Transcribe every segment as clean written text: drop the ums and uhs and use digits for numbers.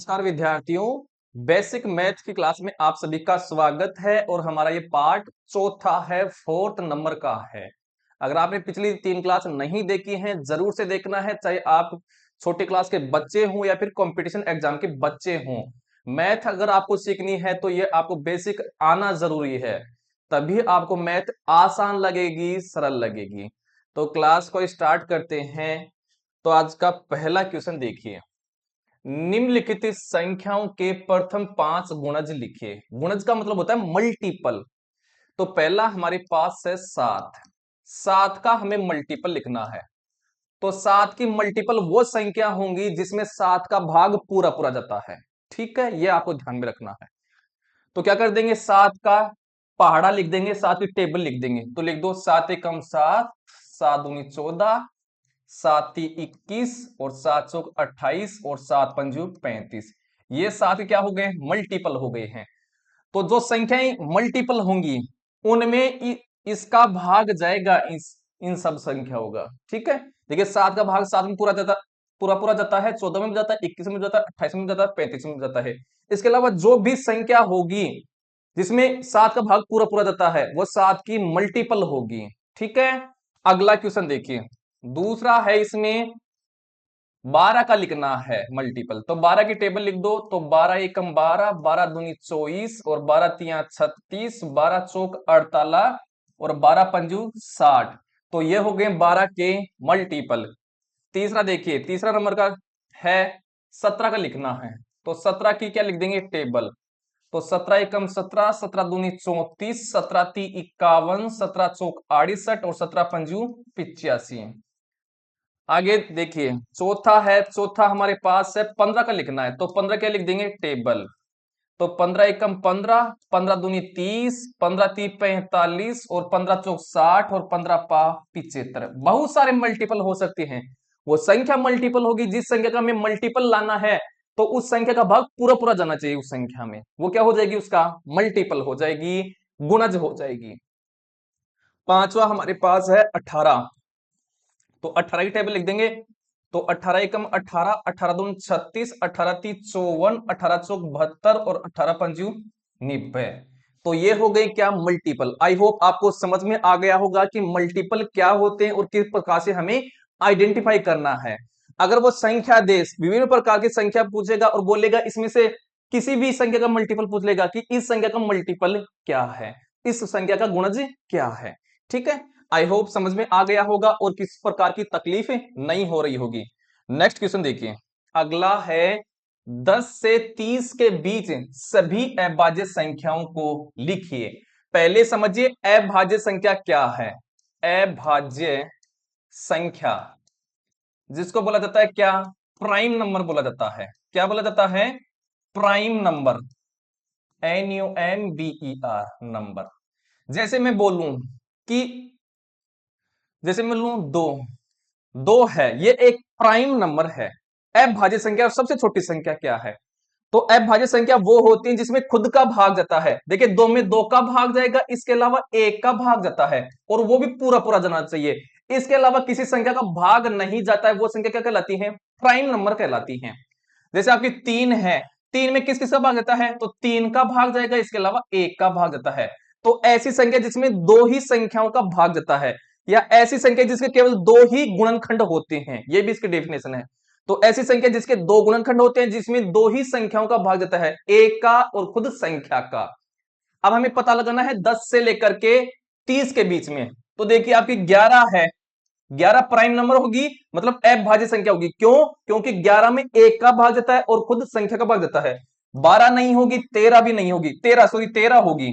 नमस्कार विद्यार्थियों। Basic math की क्लास में आप सभी का स्वागत है और हमारा ये पार्ट चौथा है, 4th नंबर का है। अगर आपने पिछली 3 क्लास नहीं देखी हैं जरूर से देखना है, चाहे आप छोटे क्लास के बच्चे हों या फिर कंपटीशन एग्जाम के बच्चे हों। मैथ अगर आपको सीखनी है तो ये आपको बेसिक आना जरूरी है, तभी आपको मैथ आसान लगेगी, सरल लगेगी। तो क्लास को स्टार्ट करते हैं। तो आज का पहला क्वेश्चन देखिए, निम्नलिखित संख्याओं के प्रथम 5 गुणज लिखिए। गुणज का मतलब होता है मल्टीपल। तो पहला हमारे पास है 7। 7 का हमें मल्टीपल लिखना है। तो 7 की मल्टीपल वो संख्या होंगी जिसमें 7 का भाग पूरा पूरा जाता है। ठीक है, ये आपको ध्यान में रखना है। तो क्या कर देंगे, 7 का पहाड़ा लिख देंगे, 7 की टेबल लिख देंगे। तो लिख दो 7 एकम 7, 7 दूनी 14, 7 ती 21 और 7 चौक 28 और 7 पंजू 35। ये 7 क्या हो गए, मल्टीपल हो गए हैं। तो जो संख्याएं मल्टीपल होंगी उनमें इसका भाग जाएगा इन सब संख्याओं का। ठीक है, देखिए 7 का भाग 7 में पूरा पूरा जाता है, 14 में भी जाता है, 21 में भी जाता है, 28 में भी जाता है, 35 में भी जाता है। इसके अलावा जो भी संख्या होगी जिसमें 7 का भाग पूरा पूरा जाता है वो 7 की मल्टीपल होगी। ठीक है, अगला क्वेश्चन देखिए, दूसरा है, इसमें 12 का लिखना है मल्टीपल। तो 12 की टेबल लिख दो। तो 12 एकम 12, 12 दूनी 24 और 12 तिया 36, 12 चौक 48 और 12 पंजू 60। तो ये हो गए 12 के मल्टीपल। तीसरा देखिए, तीसरा नंबर का है, 17 का लिखना है। तो 17 की क्या लिख देंगे, टेबल। तो 17 एकम 17, 17 दूनी 34, 17 ती 51, 17 चौक 68 और 17 पंजू 85। आगे देखिए, चौथा है, चौथा हमारे पास है 15 का लिखना है। तो 15 क्या लिख देंगे, टेबल। तो 15 एकम 15, 15 दूनी 30, 15 ती 45 और 15 चौक 60 और 15 पा 75। बहुत सारे मल्टीपल हो सकते हैं। वो संख्या मल्टीपल होगी जिस संख्या का हमें मल्टीपल लाना है, तो उस संख्या का भाग पूरा पूरा जाना चाहिए उस संख्या में। वो क्या हो जाएगी, उसका मल्टीपल हो जाएगी, गुणज हो जाएगी। पांचवा हमारे पास है 18। तो 18 की टेबल लिख देंगे। तो 18 एकम 18, 18 दून 36, 18 ती 54, 18 चौक 72 और 18 पंजू 90। तो ये हो गई क्या, मल्टीपल। आई होप आपको समझ में आ गया होगा कि मल्टीपल क्या होते हैं और किस प्रकार से हमें आइडेंटिफाई करना है। अगर वो संख्या देश विभिन्न प्रकार की संख्या पूछेगा और बोलेगा इसमें से किसी भी संख्या का मल्टीपल पूछ लेगा कि इस संख्या का मल्टीपल क्या है, इस संख्या का गुणज क्या है। ठीक है, आई होप समझ में आ गया होगा और किस प्रकार की तकलीफ नहीं हो रही होगी। नेक्स्ट क्वेश्चन देखिए, अगला है 10 से 30 के बीच सभी अभाज्य संख्याओं को लिखिए। पहले समझिए अभाज्य संख्या क्या है। अभाज्य संख्या जिसको बोला जाता है क्या, प्राइम नंबर बोला जाता है। क्या बोला जाता है, प्राइम नंबर, NUMBER नंबर। जैसे मैं बोलूं कि, जैसे मैं लूं दो, दो है, ये एक प्राइम नंबर है। अभाज्य संख्या और सबसे छोटी संख्या क्या है, तो अभाज्य संख्या वो होती है जिसमें खुद का भाग जाता है। देखिए दो में दो का भाग जाएगा, इसके अलावा एक का भाग जाता है और वो भी पूरा पूरा जाना चाहिए। इसके अलावा किसी संख्या का भाग नहीं जाता है, वो संख्या क्या कहलाती है, प्राइम नंबर कहलाती है। जैसे आपकी 3 है, 3 में किस किस का भाग जाता है, तो 3 का भाग जाएगा, इसके अलावा एक का भाग जाता है। तो ऐसी संख्या जिसमें दो ही संख्याओं का भाग जाता है, या ऐसी संख्या जिसके केवल दो ही गुणनखंड होते हैं, ये भी इसकी डेफिनेशन है। तो ऐसी संख्या जिसके दो गुणनखंड होते हैं जिसमें दो ही संख्याओं का भाग जाता है, एक का और खुद संख्या का। अब हमें पता लगाना है 10 से लेकर के 30 के बीच में। तो देखिए आपकी 11 है, 11 प्राइम नंबर होगी, मतलब अभाज्य संख्या होगी। क्यों, क्योंकि 11 में एक का भाग जाता है और खुद संख्या का भाग जाता है। 12 नहीं होगी, 13 भी नहीं होगी, 13 होगी,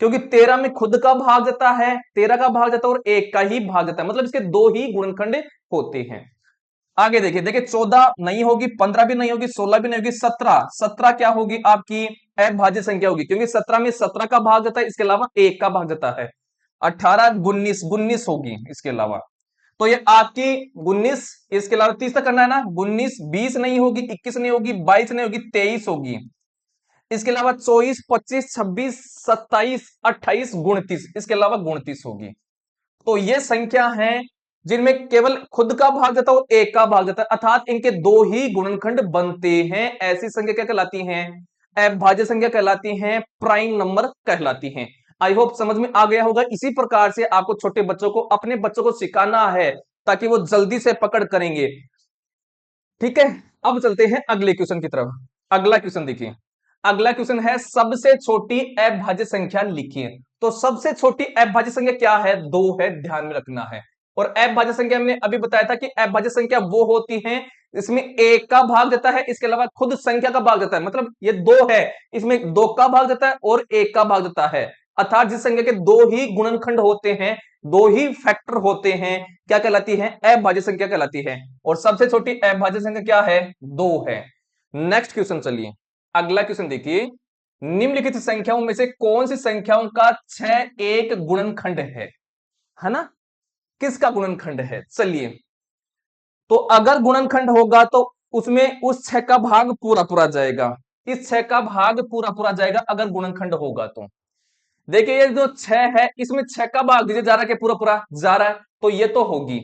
क्योंकि 13 में खुद का भाग जाता है, 13 का भाग जाता है और एक का ही भाग जाता है, मतलब इसके दो ही गुणनखंड होते हैं। आगे देखिए, देखिए 14 नहीं होगी, 15 भी नहीं होगी, 16 भी नहीं होगी, 17, 17 क्या होगी आपकी अभाज्य संख्या होगी, क्योंकि 17 में 17 का भाग जाता है, इसके अलावा एक का भाग जाता है। 18 19 19 होगी इसके अलावा। तो ये आपकी 19, इसके अलावा 30 तक करना है ना, 19 20 नहीं होगी, 21 नहीं होगी, 22 नहीं होगी, 23 होगी। इसके अलावा 24 25 26 27 28 29, इसके अलावा 29 होगी। तो ये संख्या है जिनमें केवल खुद का भाग जाता है और एक का भाग जाता है, अर्थात इनके दो ही गुणनखंड बनते हैं। ऐसी संख्या क्या कहलाती हैं? अभाज्य संख्या कहलाती हैं, प्राइम नंबर कहलाती हैं। आई होप समझ में आ गया होगा। इसी प्रकार से आपको छोटे बच्चों को, अपने बच्चों को सिखाना है ताकि वो जल्दी से पकड़ करेंगे। ठीक है, अब चलते हैं अगले क्वेश्चन की तरफ। अगला क्वेश्चन देखिए, अगला क्वेश्चन है सबसे छोटी अभाज्य संख्या लिखिए। तो सबसे छोटी अभाज्य संख्या क्या है? 2 है, ध्यान में रखना है। और अभाज्य संख्या हमने अभी बताया था कि अभाज्य संख्या वो होती है इसमें एक का भाग जाता है, इसके अलावा खुद संख्या का भाग जाता है। मतलब ये 2 है, इसमें 2 का भाग जाता है और 1 का भाग जाता है। अर्थात जिस संख्या के 2 ही गुणनखंड होते हैं, 2 ही फैक्टर होते हैं, क्या कहलाती है? अभाज्य संख्या कहलाती है। और सबसे छोटी अभाज्य संख्या क्या है? 2 है। नेक्स्ट क्वेश्चन चलिए, अगला क्वेश्चन देखिए, निम्नलिखित संख्याओं में से कौन सी संख्याओं का 6 एक गुणनखंड है ना? किसका गुणनखंड है? चलिए, तो अगर गुणनखंड होगा तो उसमें उस 6 का भाग पूरा पूरा जाएगा, इस 6 का भाग पूरा पूरा जाएगा अगर गुणनखंड होगा तो। देखिए ये जो 6 है इसमें 6 का भाग दीजिए, जा रहा है कि पूरा पूरा जा रहा है, तो ये तो होगी।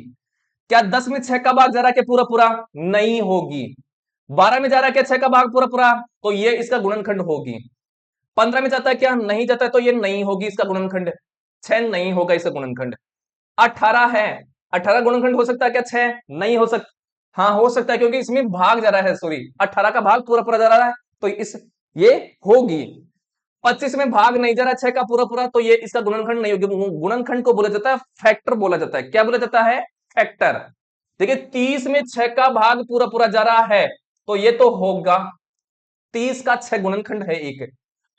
क्या 10 में 6 का भाग जा रहा है कि पूरा पूरा? नहीं होगी। 12 में जा रहा है क्या 6 का भाग पूरा पूरा? तो ये इसका गुणनखंड होगी। 15 में जाता है क्या? नहीं जाता है, तो ये नहीं होगी इसका गुणनखंड। 6 नहीं होगा इसका गुणनखंड। 18 है, 18 गुणनखंड हो सकता है क्या 6? नहीं हो सकता। हाँ हो सकता है, क्योंकि इसमें भाग जा रहा है, सॉरी 18 का भाग पूरा पूरा जा रहा है, तो इस ये होगी। 25 में भाग नहीं जा रहा 6 का पूरा पूरा, तो ये इसका गुणनखंड नहीं होगी। गुणनखंड को बोला जाता है फैक्टर बोला जाता है। क्या बोला जाता है? फैक्टर। देखिए 30 में 6 का भाग पूरा पूरा जा रहा है, तो ये तो होगा। 30 का 6 गुणनखंड है एक।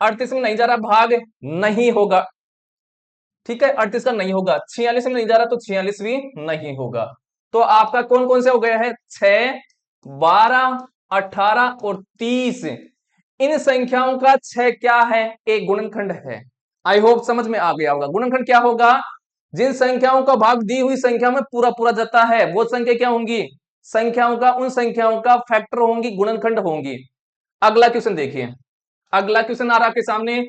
38 में नहीं जा रहा भाग, नहीं होगा। ठीक है, 38 का नहीं होगा। 46 में नहीं जा रहा तो 46 भी नहीं होगा। तो आपका कौन कौन से हो गया है? 6, 12, 18 और 30। इन संख्याओं का 6 क्या है? एक गुणनखंड है। आई होप समझ में आ गया होगा। गुणनखंड क्या होगा? जिन संख्याओं का भाग दी हुई संख्या में पूरा पूरा जाता है वो संख्या क्या होंगी? संख्याओं का, उन संख्याओं का फैक्टर होंगी, गुणनखंड होंगी। अगला क्वेश्चन देखिए, अगला क्वेश्चन आ रहा है आपके सामने।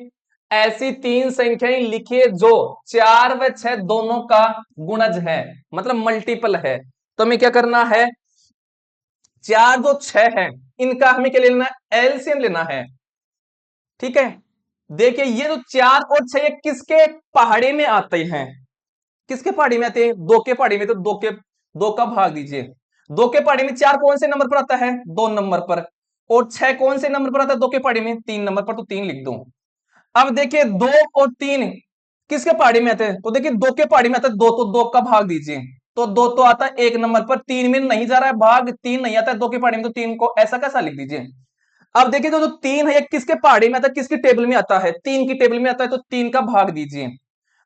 ऐसी 3 संख्याएं लिखिए जो 4 व 6 दोनों का गुणज है, मतलब मल्टीपल है। तो हमें क्या करना है? 4 जो 6 है इनका हमें क्या लेना है? एलसीएम लेना है। ठीक है, देखिए ये जो 4 और 6 ये किसके पहाड़े में आते हैं? किसके पहाड़ी में आते हैं? 2 के पहाड़ी में। तो 2 का भाग दीजिए। 2 के पहाड़ी में 4 कौन से नंबर पर आता है? 2 नंबर पर। और 6 कौन से नंबर पर आता है 2 के पहाड़ी में? 3 नंबर पर, तो 3 लिख दो। अब देखिए 2 और 3 किसके पहाड़ी में आते हैं? तो देखिए 2 के पहाड़ी में आता है 2, तो 2 का भाग दीजिए। तो 2 तो आता है 1 नंबर पर, 3 में नहीं जा रहा है भाग, 3 नहीं आता है 2 के पहाड़ी में, तो 3 को ऐसा कैसा लिख दीजिए। अब देखिए जो 3 है ये किसके पहाड़ी में आता है? किसकी टेबल में आता है? 3 की टेबल में आता है, तो 3 का भाग दीजिए।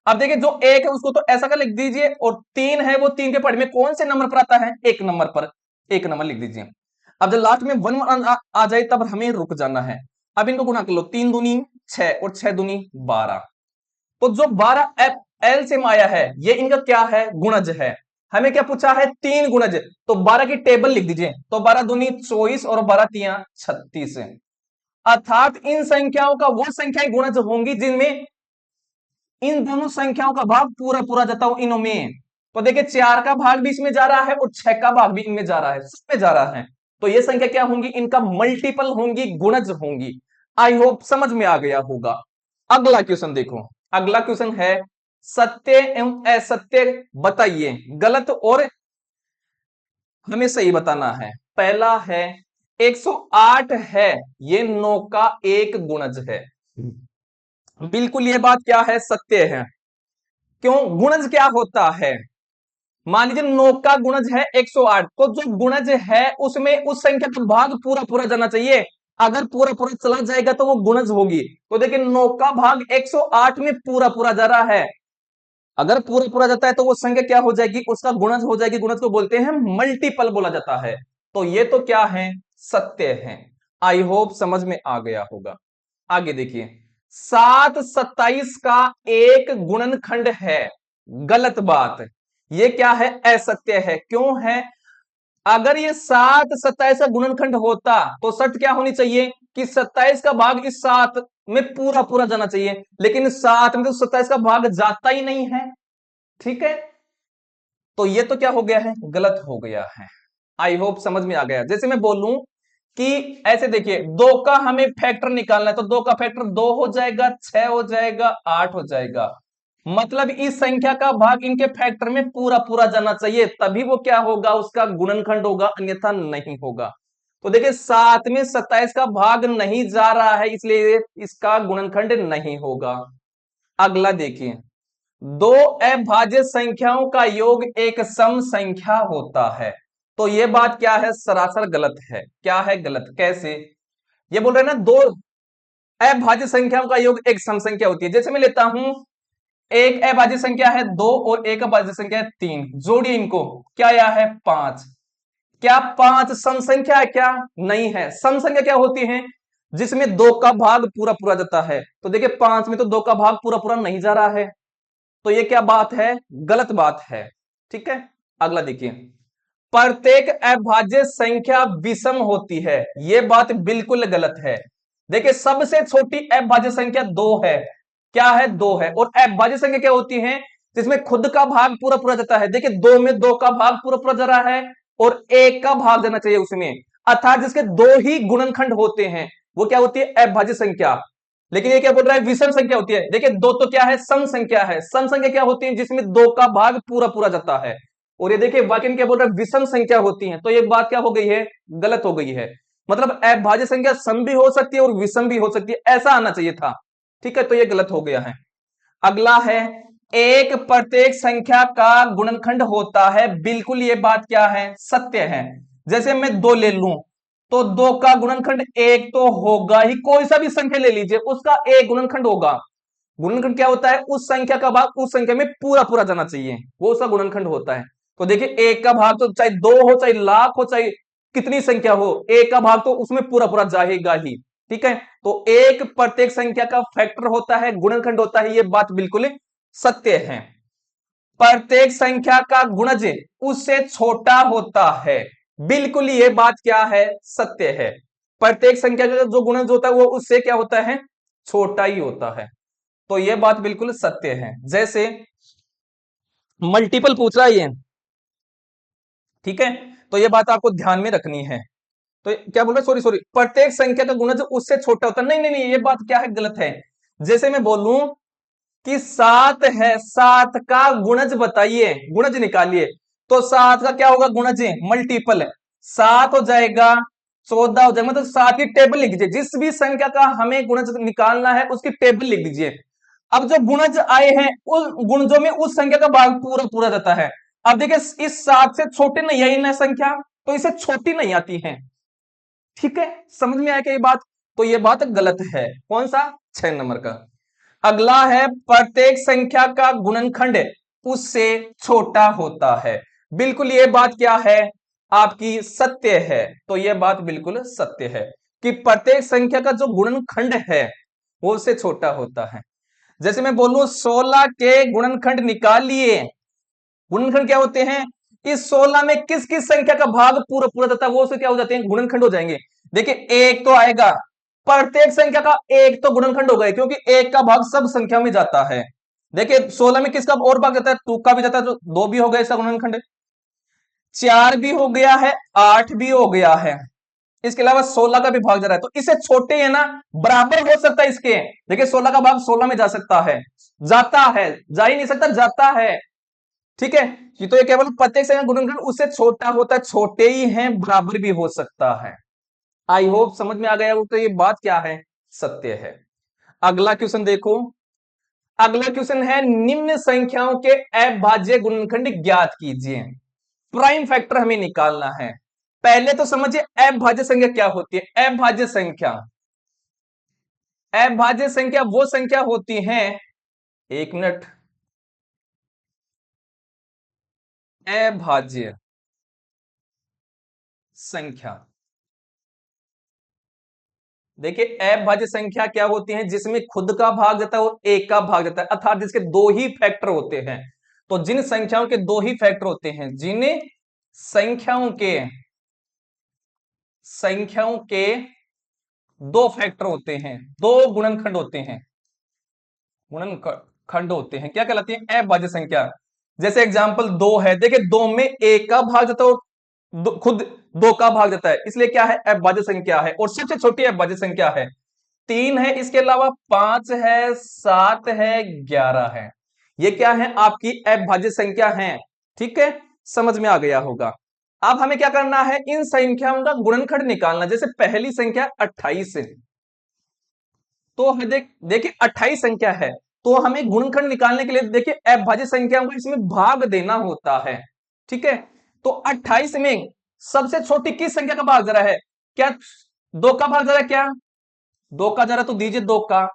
अब देखिए जो 1 है उसको तो ऐसा का लिख दीजिए, और 3 है वो 3 के पहाड़ी में कौन से नंबर पर आता है? 1 नंबर पर, 1 नंबर लिख दीजिए। अब जब लास्ट में 1 आ जाए तब हमें रुक जाना है। अब इनको गुणा कर लो, 3 दूनी 6 और 6 दूनी 12। तो जो 12 एलसीएम आया है ये इनका क्या है? गुणज है। हमें क्या पूछा है? 3 गुणज। तो 12 की टेबल लिख दीजिए। तो 12 दूनी 24 और 12 तिया 36। अर्थात इन संख्याओं का वो संख्याएं गुणज होंगी जिनमें इन दोनों संख्याओं का भाग पूरा पूरा जाता हो इनों में। तो देखिए 4 का भाग भी इसमें जा रहा है और 6 का भाग भी इनमें जा रहा है, सबमें जा रहा है। तो ये संख्या क्या होंगी? इनका मल्टीपल होंगी, गुणज होंगी। आई होप समझ में आ गया होगा। अगला क्वेश्चन देखो, अगला क्वेश्चन है सत्य एवं असत्य बताइए। गलत और हमें सही बताना है। पहला है 108 है, ये 9 का एक गुणज है। बिल्कुल ये बात क्या है? सत्य है। क्यों? गुणज क्या होता है? मान लीजिए 9 का गुणज है 108, तो जो गुणज है उसमें उस संख्या का भाग पूरा पूरा जाना चाहिए। अगर पूरा पूरा चला जाएगा तो वो गुणज होगी। तो देखिए 9 का भाग 108 में पूरा पूरा जा रहा है, अगर पूरा पूरा जाता है तो वो संख्या क्या हो जाएगी? उसका गुणज हो जाएगी। गुणज को बोलते हैं मल्टीपल बोला जाता है। तो ये तो क्या है? सत्य है। आई होप समझ में आ गया होगा। आगे देखिए, 7 27 का एक गुणनखंड है। गलत बात। ये क्या है? असत्य है। क्यों है? अगर ये 7 27 का गुणनखंड होता तो शर्त क्या होनी चाहिए? कि 27 का भाग इस 7 में पूरा पूरा जाना चाहिए, लेकिन 7 में तो 27 का भाग जाता ही नहीं है। ठीक है, तो ये तो क्या हो गया है, गलत हो गया है। आई होप समझ में आ गया। जैसे मैं बोलूं कि ऐसे देखिए, दो का हमें फैक्टर निकालना है, तो दो का फैक्टर दो हो जाएगा, छह हो जाएगा, आठ हो जाएगा। मतलब इस संख्या का भाग इनके फैक्टर में पूरा पूरा जाना चाहिए, तभी वो क्या होगा, उसका गुणनखंड होगा, अन्यथा नहीं होगा। तो देखिए 7 में 27 का भाग नहीं जा रहा है, इसलिए इसका गुणनखंड नहीं होगा। अगला देखिए, दो अभाज्य संख्याओं का योग एक सम संख्या होता है। तो ये बात क्या है, सरासर गलत है। क्या है गलत, कैसे? ये बोल रहे हैं ना, दो अभाज्य संख्याओं का योग एक सम संख्या होती है। जैसे मैं लेता हूं, एक अभाज्य संख्या है दो और एक अभाज्य संख्या है तीन, जोड़िए इनको, क्या आया है, पांच। क्या पांच सम संख्या है क्या? नहीं है। सम संख्या क्या होती है, जिसमें दो का भाग पूरा पूरा जाता है। तो देखिए पांच में तो दो का भाग पूरा पूरा नहीं जा रहा है, तो ये क्या बात है, गलत बात है। ठीक है, अगला देखिए, प्रत्येक अभाज्य संख्या विषम होती है। यह बात बिल्कुल गलत है। देखिए सबसे छोटी अभाज्य संख्या दो है, क्या है, दो है। और अभाज्य संख्या क्या होती है, जिसमें खुद का भाग पूरा पूरा जाता है। देखिए दो में दो का भाग पूरा पूरा जा रहा है और एक का भाग जाना चाहिए उसमें, अर्थात जिसके दो ही गुणनखंड होते हैं वो क्या होती है, अभाज्य संख्या। लेकिन ये क्या बोल रहा है, विषम संख्या होती है। देखिए दो तो क्या है, सम संख्या है। सम संख्या क्या होती है, जिसमें दो का भाग पूरा पूरा जाता है। और ये देखिए वाक्य में क्या बोल रहा है, विषम संख्या होती है। तो ये बात क्या हो गई है, गलत हो गई है। मतलब अभाज्य संख्या सम भी हो सकती है और विषम भी हो सकती है, ऐसा आना चाहिए था। ठीक है, तो ये गलत हो गया है। अगला है, एक प्रत्येक संख्या का गुणनखंड होता है। बिल्कुल ये बात क्या है, सत्य है। जैसे मैं दो ले लूं, तो दो का गुणनखंड एक तो होगा ही, कोई सा भी संख्या ले लीजिए उसका एक गुणनखंड होगा। गुणनखंड क्या होता है, उस संख्या का भाग उस संख्या में पूरा पूरा जाना चाहिए, वो उसका गुणनखंड होता है। तो देखिए एक का भाग तो चाहे दो हो, चाहे लाख हो, चाहे कितनी संख्या हो, एक का भाग तो उसमें पूरा पूरा जाएगा ही। ठीक है, तो एक प्रत्येक संख्या का फैक्टर होता है, गुणनखंड होता है, ये बात बिल्कुल सत्य है। प्रत्येक संख्या का गुणज उससे छोटा होता है। बिल्कुल ये बात क्या है, सत्य है। प्रत्येक संख्या का जो गुणज होता है वो उससे क्या होता है, छोटा ही होता है। तो यह बात बिल्कुल सत्य है। जैसे मल्टीपल पूछ रहा है ये, ठीक है, तो यह बात आपको ध्यान में रखनी है। तो क्या बोल रहे, सॉरी सॉरी, प्रत्येक संख्या का गुणज उससे छोटा होता है, नहीं नहीं नहीं, ये बात क्या है, गलत है। जैसे मैं बोलूं कि सात है, सात का गुणज बताइए, गुणज निकालिए, तो सात का क्या होगा गुणज, मल्टीपल, सात हो जाएगा, 14 हो जाएगा। मतलब सात की टेबल लिख दीजिए, जिस भी संख्या का हमें गुणज निकालना है उसकी टेबल लिख दीजिए। अब जो गुणज आए हैं उस गुणजों में उस संख्या का भाग पूरा पूरा जाता है। अब देखिए इस सात से छोटे नहीं आई ना संख्या, तो इसे छोटी नहीं आती है। ठीक है, समझ में आया क्या ये बात? तो ये बात गलत है। कौन सा, 6 नंबर का। अगला है, प्रत्येक संख्या का गुणनखंड उससे छोटा होता है। बिल्कुल ये बात क्या है, आपकी सत्य है। तो यह बात बिल्कुल सत्य है कि प्रत्येक संख्या का जो गुणनखंड है वो उससे छोटा होता है। जैसे मैं बोलूं 16 के गुणनखंड निकालिए, गुणनखंड क्या होते हैं, इस 16 में किस किस संख्या का भाग पूरा पूरा जाता है वो से क्या हो जाते हैं, गुणनखंड हो जाएंगे। देखिए एक तो आएगा, प्रत्येक संख्या का एक तो गुणनखंड हो गए, क्योंकि एक का भाग सब संख्या में जाता है। देखिए 16 में किसका और भाग जाता है, टू का भी जाता है, तो दो भी हो गए इसका गुणनखंड, चार भी हो गया है, आठ भी हो गया है, इसके अलावा 16 का भी भाग जा रहा है। तो इससे छोटे है ना, बराबर हो सकता है इसके। देखिए 16 का भाग 16 में जा सकता है, जाता है, जा ही नहीं सकता, जाता है। ठीक है, ये तो ये केवल प्रत्येक संख्या गुणनखंड उससे छोटा होता है, छोटे ही हैं, बराबर भी हो सकता है। आई होप समझ में आ गया हो। तो ये बात क्या है, सत्य है। अगला क्वेश्चन देखो, अगला क्वेश्चन है, निम्न संख्याओं के अभाज्य गुणनखंड ज्ञात कीजिए। प्राइम फैक्टर हमें निकालना है। पहले तो समझिए अभाज्य संख्या क्या होती है। अभाज्य संख्या, अभाज्य संख्या वो संख्या होती है, एक मिनट, अभाज्य संख्या, देखिए अभाज्य संख्या क्या होती है, जिसमें खुद का भाग जाता है और एक का भाग जाता है, अर्थात जिसके दो ही फैक्टर होते हैं। तो जिन संख्याओं के दो ही फैक्टर होते हैं, जिन संख्याओं के दो फैक्टर होते हैं, दो गुणनखंड होते हैं, गुणनखंड होते हैं, क्या कहलाती है, अभाज्य संख्या। जैसे एग्जाम्पल 2 है, देखिए 2 में 1 का भाग जाता है और खुद 2 का भाग जाता है, इसलिए क्या है, अभाज्य संख्या है। और सबसे छोटी अभाज्य संख्या है 3 है, इसके अलावा 5 है, 7 है, 11 है। ये क्या है, आपकी अभाज्य संख्या है। ठीक है, समझ में आ गया होगा। अब हमें क्या करना है, इन संख्याओं का गुणनखंड निकालना। जैसे पहली संख्या 28 है, तो देखिए 28 संख्या है, तो हमें गुणनखंड निकालने के लिए देखिए अभाज्य संख्याओं को इसमें भाग देना होता है। ठीक है, तो 28 में सबसे छोटी किस संख्या का भाग जरा है, क्या 2 का भाग जरा, क्या 2 का जरा, तो दीजिए 2 का,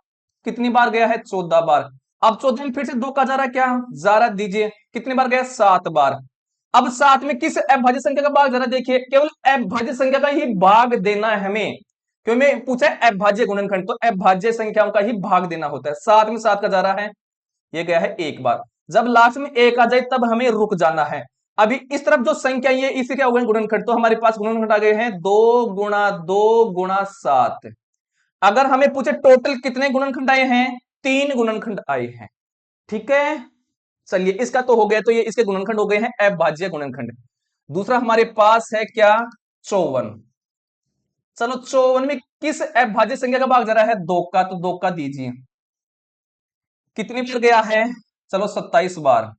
कितनी बार गया है, 14 बार। अब 14 में फिर से 2 का जरा, क्या जरा दीजिए, कितनी बार गया, 7 बार। अब 7 में किस अभाज्य संख्या का भाग जरा देखिए, केवल अभाज्य संख्या का ही भाग देना है हमें, क्यों में पूछा है अभाज्य गुणनखंड, तो अभाज्य संख्याओं का ही भाग देना होता है। 7 में 7 का जा रहा है, ये गया है 1 बार। जब लास्ट में 1 आ जाए तब हमें रुक जाना है। अभी इस तरफ जो संख्या ये इसी क्या हो गए गुणनखंड, तो हमारे पास गुणनखंड आ गए हैं 2 गुणा 2 गुणा 7। अगर हमें पूछे टोटल कितने गुणनखंड आए हैं, 3 गुणनखंड आए हैं। ठीक है, चलिए इसका तो हो गया, तो ये इसके गुणनखंड हो गए हैं अभाज्य गुणनखंड। दूसरा हमारे पास है क्या, 54। चलो 54 में किस अभाज्य संख्या का भाग जा रहा है, 2 का, तो 2 का दीजिए, कितनी बार गया है, चलो 27 बार।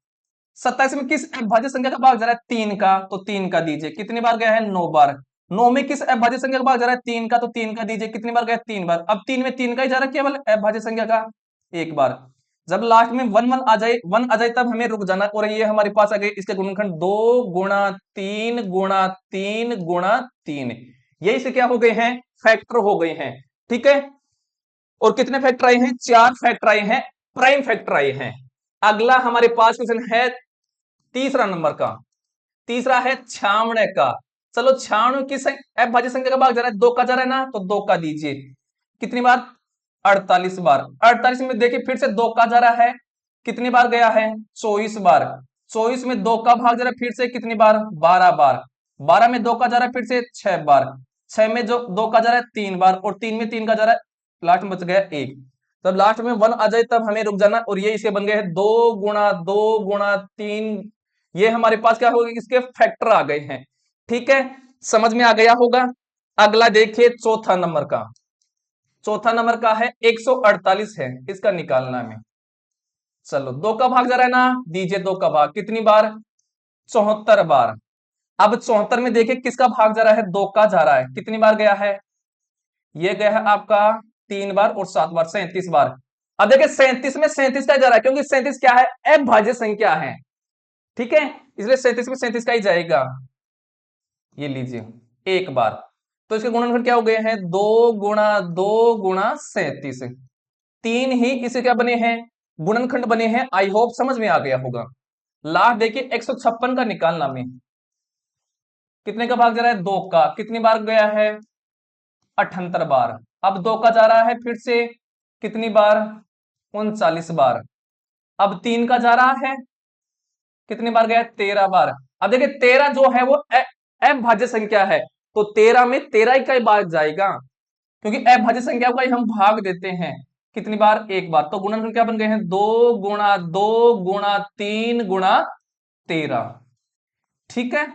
27 में किस अभाज्य संख्या का भाग जा रहा है, 3 का, तो 3 का दीजिए, कितनी बार गया है, 9 बार। 9 में किस अभाज्य संख्या का भाग जा रहा है, 3 का, तो 3 का दीजिए, कितनी बार गया, 3 बार। अब 3 में 3 का ही जा रहा है केवल अभाज्य संख्या का, 1 बार। जब लास्ट में 1 आ जाए तब हमें रुक जाना। और ये हमारे पास आ गए इसके गुणनखंड 2 गुणा 3 गुणा 3 गुणा 3, ये इसे क्या हो गए हैं, फैक्टर हो गए हैं। ठीक है, और कितने फैक्टर आए हैं, 4 फैक्टर आए हैं, प्राइम फैक्टर आए हैं। अगला हमारे पास क्वेश्चन है तीसरा नंबर का, तीसरा है 96 का। चलो 96 की अभाज्य संख्या का भाग जा रहा है, 2 का जा रहा है ना, तो 2 का दीजिए, कितनी बार, 48 बार। 48 में देखिए फिर से 2 का जा रहा है, कितनी बार गया है, 24 बार। 24 में 2 का भाग जा रहा है फिर से, कितनी बार, 12 बार। 12 में 2 का जा रहा है फिर से 6 बार। 6 में जो 2 का जा रहा है 3 बार, और 3 में 3 का जा रहा है, लास्ट में बच गया 1। तब लास्ट में 1 आ जाए तब हमें रुक जाना। और ये इसे बन गए हैं 2 गुणा 2 गुणा 3, ये हमारे पास क्या हो गए, इसके फैक्टर आ गए हैं। ठीक है, समझ में आ गया होगा। अगला देखिए चौथा नंबर का, चौथा नंबर का है 148 है, इसका निकालना है। चलो 2 का भाग जा रहा है ना, दीजिए 2 का भाग, कितनी बार, 74 बार। अब 74 में देखिए किसका भाग जा रहा है, 2 का जा रहा है, कितनी बार गया है, ये गया है आपका 3 बार, और 7 बार, 37 बार। अब देखिए 37 में 37 का जा रहा है, क्योंकि 37 क्या है, अभाज्य संख्या है। ठीक है, इसलिए 37 में 37 का ही जाएगा, ये लीजिए 1 बार। तो इसके गुणनखंड क्या हो गए हैं, 2 गुणा 2 गुणा 37। 3 ही इसे क्या बने हैं, गुणनखंड बने हैं। आई होप समझ में आ गया होगा। लास्ट देखिए 156 का निकालना में, कितने का भाग जा रहा है, 2 का, कितनी बार गया है, 78 बार। अब 2 का जा रहा है फिर से, कितनी बार, 39 बार। अब 3 का जा रहा है, कितनी बार गया, 13 बार। अब देखिए 13 जो है वो अभाज्य संख्या है, तो 13 में 13 ही का ही भाग जाएगा, क्योंकि अभाज्य संख्या का ही हम भाग देते हैं। कितनी बार, 1 बार। तो गुणनखंड क्या बन गए हैं, 2 गुणा 2 गुणा 3 गुणा 13। ठीक है,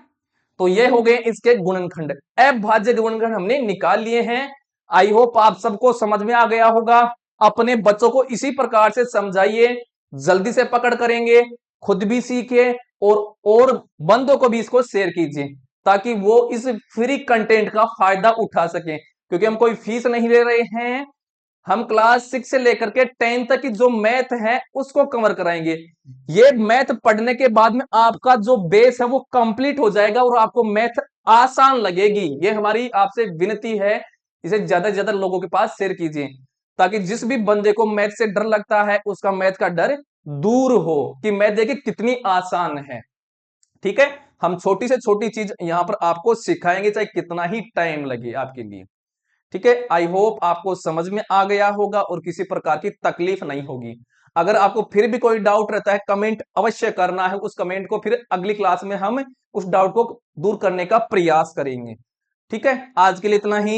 तो ये हो गए इसके गुणनखंड, अभाज्य गुणनखंड हमने निकाल लिए हैं। आई होप आप सबको समझ में आ गया होगा। अपने बच्चों को इसी प्रकार से समझाइए, जल्दी से पकड़ करेंगे, खुद भी सीखे, और बंदों को भी इसको शेयर कीजिए, ताकि वो इस फ्री कंटेंट का फायदा उठा सके। क्योंकि हम कोई फीस नहीं ले रहे हैं, हम क्लास 6 से लेकर के 10 तक की जो मैथ है उसको कवर कराएंगे। ये मैथ पढ़ने के बाद में आपका जो बेस है वो कंप्लीट हो जाएगा, और आपको मैथ आसान लगेगी। ये हमारी आपसे विनती है, इसे ज्यादा से ज्यादा लोगों के पास शेयर कीजिए, ताकि जिस भी बंदे को मैथ से डर लगता है उसका मैथ का डर दूर हो, कि मैथ देखिए कितनी आसान है। ठीक है, हम छोटी से छोटी चीज यहां पर आपको सिखाएंगे, चाहे कितना ही टाइम लगे आपके लिए। ठीक है, आई होप आपको समझ में आ गया होगा और किसी प्रकार की तकलीफ नहीं होगी। अगर आपको फिर भी कोई डाउट रहता है, कमेंट अवश्य करना है। उस कमेंट को फिर अगली क्लास में हम उस डाउट को दूर करने का प्रयास करेंगे। ठीक है, आज के लिए इतना ही।